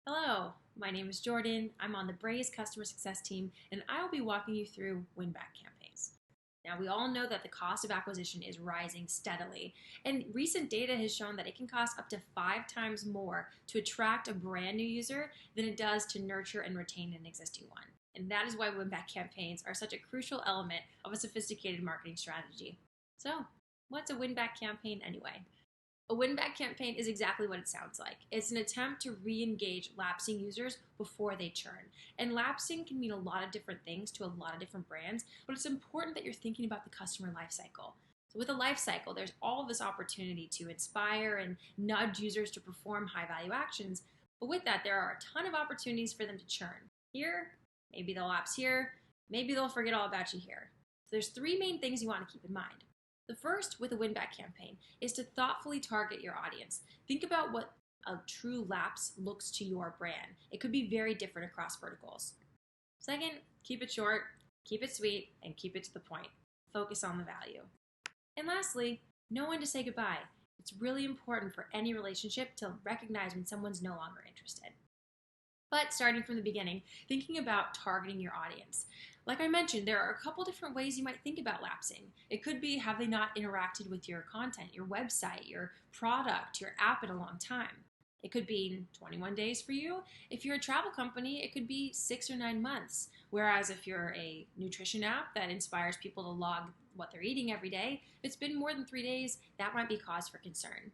Hello, my name is Jordan. I'm on the Braze customer success team, and I will be walking you through win-back campaigns. Now, we all know that the cost of acquisition is rising steadily, and recent data has shown that it can cost up to 5 times more to attract a brand new user than it does to nurture and retain an existing one. And that is why win-back campaigns are such a crucial element of a sophisticated marketing strategy. So, what's a win-back campaign anyway? A win-back campaign is exactly what it sounds like. It's an attempt to re-engage lapsing users before they churn. And lapsing can mean a lot of different things to a lot of different brands, but it's important that you're thinking about the customer life cycle. So with a life cycle, there's all of this opportunity to inspire and nudge users to perform high-value actions. But with that, there are a ton of opportunities for them to churn. Here, maybe they'll lapse here, maybe they'll forget all about you here. So there's 3 main things you want to keep in mind. The first, with a win-back campaign, is to thoughtfully target your audience. Think about what a true lapse looks to your brand. It could be very different across verticals. Second, keep it short, keep it sweet, and keep it to the point. Focus on the value. And lastly, know when to say goodbye. It's really important for any relationship to recognize when someone's no longer interested. But starting from the beginning, thinking about targeting your audience. Like I mentioned, there are a couple different ways you might think about lapsing. It could be, have they not interacted with your content, your website, your product, your app in a long time? It could be 21 days for you. If you're a travel company, it could be 6 or 9 months. Whereas if you're a nutrition app that inspires people to log what they're eating every day, if it's been more than 3 days, that might be cause for concern.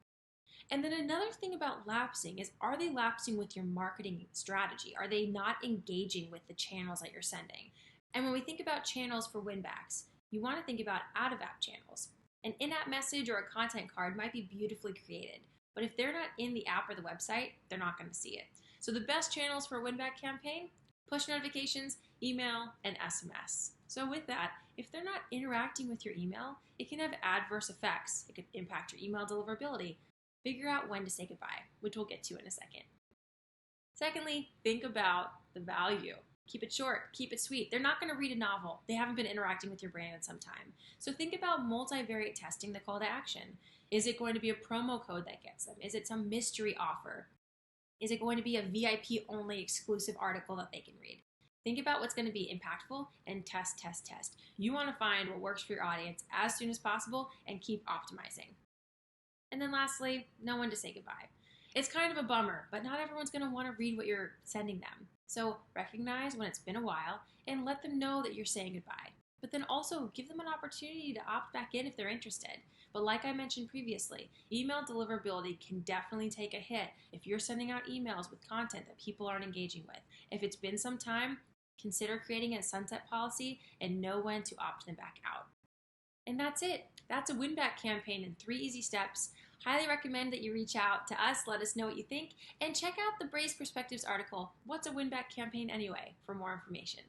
And then another thing about lapsing is, are they lapsing with your marketing strategy? Are they not engaging with the channels that you're sending? And when we think about channels for winbacks, you want to think about out-of-app channels. An in-app message or a content card might be beautifully created, but if they're not in the app or the website, they're not going to see it. So the best channels for a win-back campaign: push notifications, email, and SMS. So with that, if they're not interacting with your email, it can have adverse effects. It could impact your email deliverability. Figure out when to say goodbye, which we'll get to in a second. Secondly, think about the value. Keep it short, keep it sweet. They're not going to read a novel. They haven't been interacting with your brand in some time. So think about multivariate testing the call to action. Is it going to be a promo code that gets them? Is it some mystery offer? Is it going to be a VIP only exclusive article that they can read? Think about what's going to be impactful and test, test, test. You want to find what works for your audience as soon as possible and keep optimizing. And then lastly, know when to say goodbye. It's kind of a bummer, but not everyone's going to want to read what you're sending them. So recognize when it's been a while and let them know that you're saying goodbye. But then also give them an opportunity to opt back in if they're interested. But like I mentioned previously, email deliverability can definitely take a hit if you're sending out emails with content that people aren't engaging with. If it's been some time, consider creating a sunset policy and know when to opt them back out. And that's it. That's a win-back campaign in 3 easy steps. Highly recommend that you reach out to us, let us know what you think, and check out the Braze Perspectives article, What's a Win-Back Campaign Anyway, for more information.